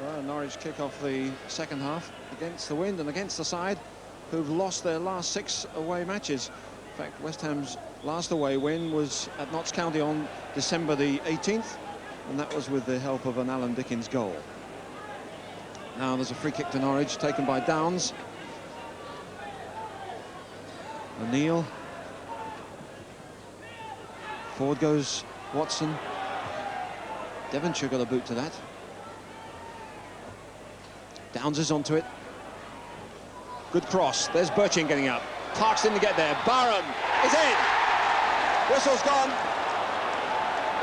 Well, Norwich kick off the second half against the wind and against the side who've lost their last 6 away matches. In fact, West Ham's last away win was at Notts County on December the 18th, and that was with the help of an Alan Dickens goal. Now there's a free kick to Norwich, taken by Downs. O'Neill. Forward goes Watson. Devonshire got a boot to that. Downs is onto it. Good cross. There's Birchin getting up. Parks didn't get there. Barham is in. Whistle's gone.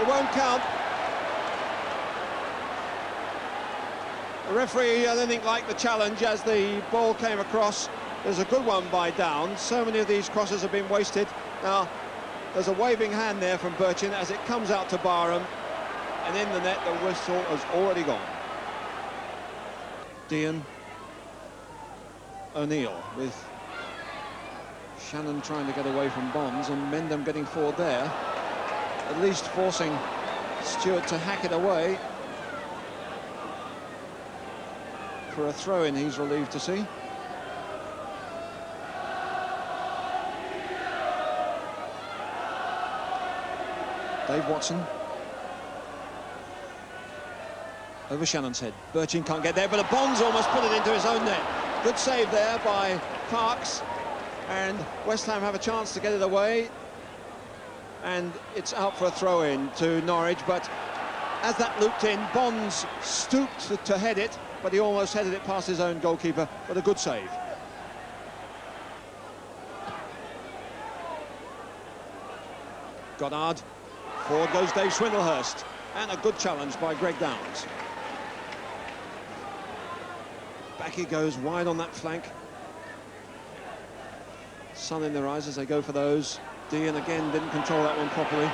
It won't count. The referee, I don't think, liked the challenge as the ball came across. There's a good one by Downs. So many of these crosses have been wasted. Now, there's a waving hand there from Birchin as it comes out to Barham. And in the net, the whistle has already gone. Dean. O'Neill with Shannon trying to get away from Bonds and Mendham getting forward there, at least forcing Stewart to hack it away. For a throw-in, he's relieved to see. Dave Watson. Over Shannon's head. Birchin can't get there, but Bonds almost put it into his own net. Good save there by Parks, and West Ham have a chance to get it away, and it's out for a throw-in to Norwich. But as that looped in, Bonds stooped to head it, but he almost headed it past his own goalkeeper, but a good save. Goddard. Forward goes Dave Swindlehurst, and a good challenge by Greg Downs. Back he goes, wide on that flank. Sun in their eyes as they go for those. Dean again didn't control that one properly.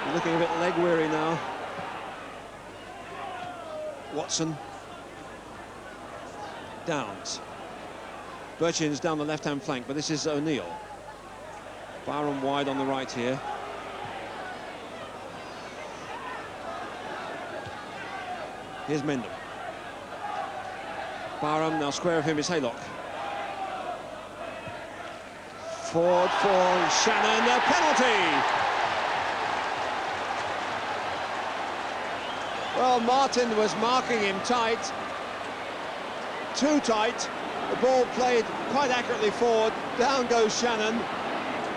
He's looking a bit leg weary now. Watson. Downs. Birchin's down the left-hand flank, but this is O'Neill. Barham wide on the right here. Here's Mendham. Barham, now square of him is Haylock. Forward for Shannon, a penalty! Well, Martin was marking him tight. Too tight. The ball played quite accurately forward. Down goes Shannon.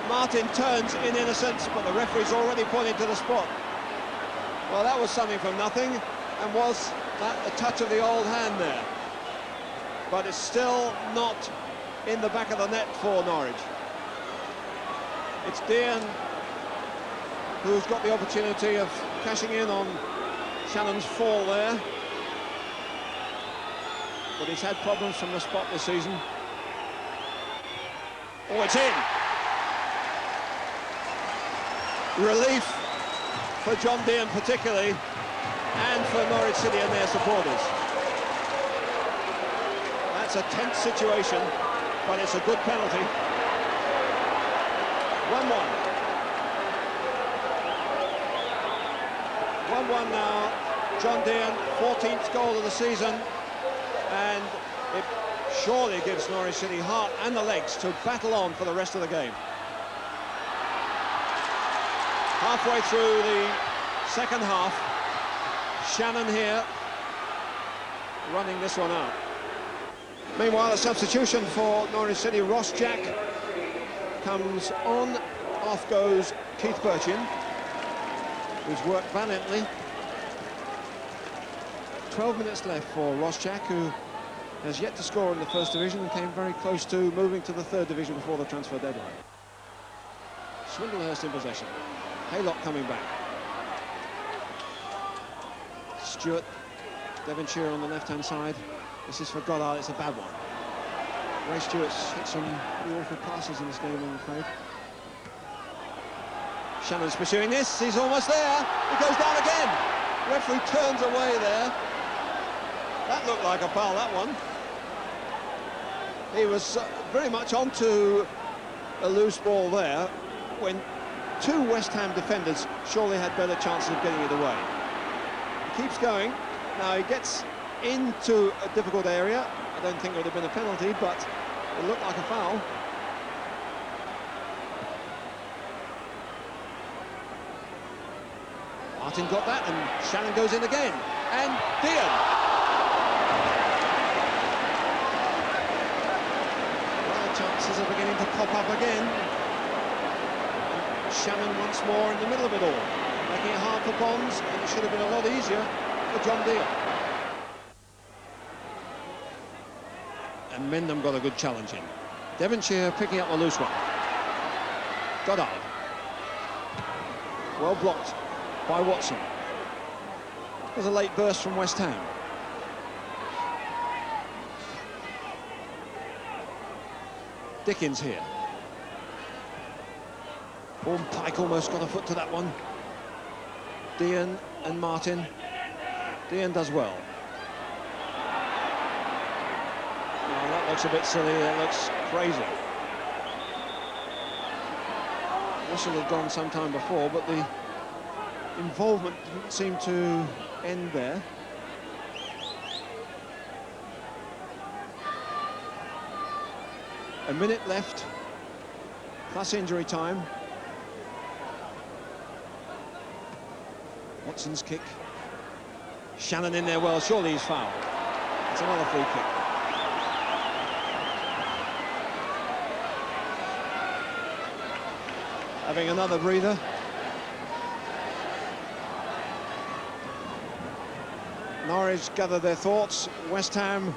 Martin turns in innocence, but the referee's already pointed to the spot. Well, that was something from nothing, and was that a touch of the old hand there? But it's still not in the back of the net for Norwich. It's Dean who's got the opportunity of cashing in on Shannon's fall there. But he's had problems from the spot this season. Oh, it's in! Relief for John Dean particularly, and for Norwich City and their supporters. It's a tense situation, but it's a good penalty. 1-1. 1-1 now. John Dean, 14th goal of the season, and it surely gives Norwich City heart and the legs to battle on for the rest of the game. Halfway through the second half, Shannon here running this one out. Meanwhile, a substitution for Norwich City. Ross Jack comes on. Off goes Keith Birchin, who's worked valiantly. 12 minutes left for Ross Jack, who has yet to score in the first division and came very close to moving to the third division before the transfer deadline. Swindlehurst in possession. Haylock coming back. Stewart, Devonshire on the left-hand side. This is for Goddard, it's a bad one. Ray Stewart's hit some pretty awful passes in this game, I'm afraid. Shannon's pursuing this, he's almost there. He goes down again. Referee turns away there. That looked like a foul, that one. He was very much onto a loose ball there when two West Ham defenders surely had better chances of getting it away. He keeps going. Now he gets into a difficult area. I don't think it would have been a penalty, but it looked like a foul. Martin got that, and Shannon goes in again. And Dean. Well, chances are beginning to pop up again. And Shannon once more in the middle of it all, making it hard for Bonds, and it should have been a lot easier for John Dean. And Mendham got a good challenge in. Devonshire picking up a loose one. Goddard. Well blocked by Watson. There's a late burst from West Ham. Dickens here. Vaughan Pike almost got a foot to that one. Dean and Martin. Dean does well. Oh, that looks a bit silly, that looks crazy. Whistle had gone some time before, but the involvement didn't seem to end there. A minute left, plus injury time. Watson's kick. Shannon in there well, surely he's fouled. It's another free kick. Having another breather. Norwich gather their thoughts. West Ham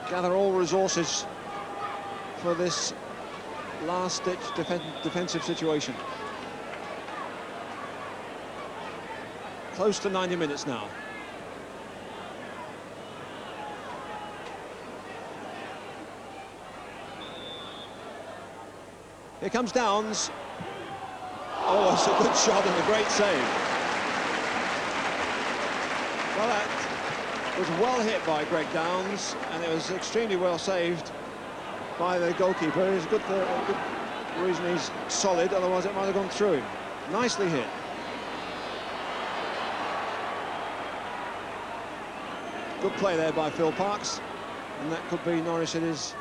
gather all resources for this last-ditch defensive situation. Close to 90 minutes now. Here comes Downs. Oh, it's a good shot and a great save. Well, that was well hit by Greg Downs, and it was extremely well saved by the goalkeeper. It's good for a good reason he's solid, otherwise it might have gone through him. Nicely hit. Good play there by Phil Parkes, and that could be Norwich City's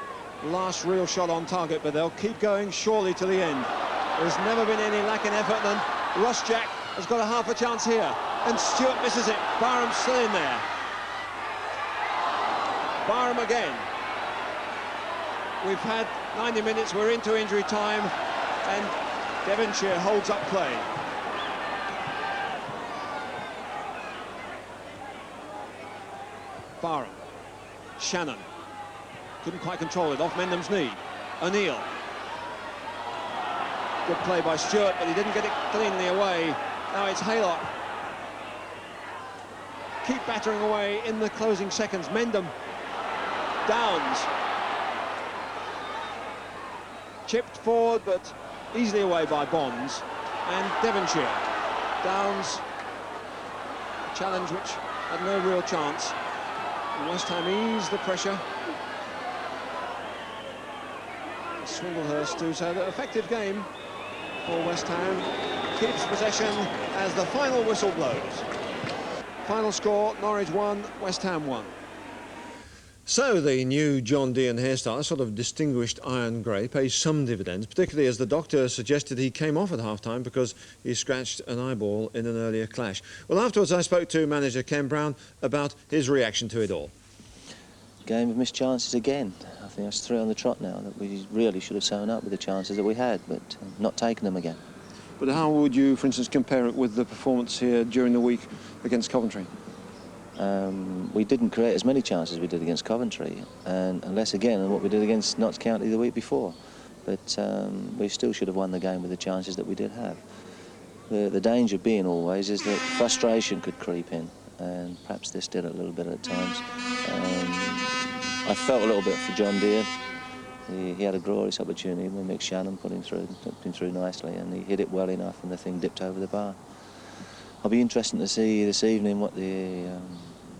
last real shot on target, but they'll keep going surely to the end. There's never been any lack in effort, and Ross Jack has got a half a chance here, and Stewart misses it. Barham's still in there. Barham again. We've had 90 minutes, we're into injury time, and Devonshire holds up play. Barham. Shannon. Couldn't quite control it, off Mendham's knee. O'Neill. Good play by Stewart, but he didn't get it cleanly away. Now it's Haylock. Keep battering away in the closing seconds. Mendham. Downs. Chipped forward, but easily away by Bonds. And Devonshire. Downs. A challenge which had no real chance. And West Ham eased the pressure. Swindlehurst too, so the effective game for West Ham. Keeps possession as the final whistle blows. Final score, Norwich 1, West Ham 1. So the new John Dean hairstyle, sort of distinguished iron grey, pays some dividends, particularly as the doctor suggested he came off at half-time because he scratched an eyeball in an earlier clash. Well, afterwards I spoke to manager Ken Brown about his reaction to it all. Game of missed chances again. I think that's 3 on the trot now that we really should have sewn up with the chances that we had, but not taken them again. But how would you, for instance, compare it with the performance here during the week against Coventry? We didn't create as many chances as we did against Coventry, and less again than what we did against Notts County the week before. But we still should have won the game with the chances that we did have. The danger being always is that frustration could creep in, and perhaps this did a little bit at times. I felt a little bit for John Dean. He had a glorious opportunity when Mick Shannon put him through nicely, and he hit it well enough, and the thing dipped over the bar. I'll be interested to see this evening what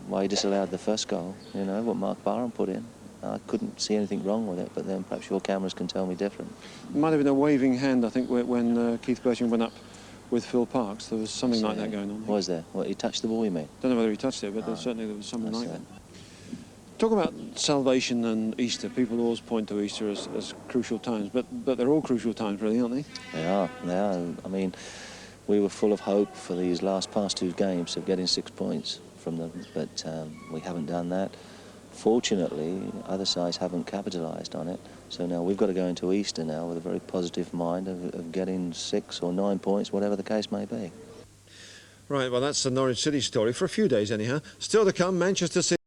why he disallowed the first goal. You know what Mark Barham put in. I couldn't see anything wrong with it, but then perhaps your cameras can tell me different. It might have been a waving hand, I think, when Keith Birching went up with Phil Parkes. There was something like that going on. Was there? What, he touched the ball, you mean? Don't know whether he touched it, but certainly there was something like that. Talk about salvation and Easter. People always point to Easter as crucial times, but they're all crucial times, really, aren't they? They are. I mean, we were full of hope for these past 2 games of getting 6 points from them, but we haven't done that. Fortunately, other sides haven't capitalised on it, so now we've got to go into Easter now with a very positive mind of getting 6 or 9 points, whatever the case may be. Right, well, that's the Norwich City story for a few days anyhow. Still to come, Manchester City.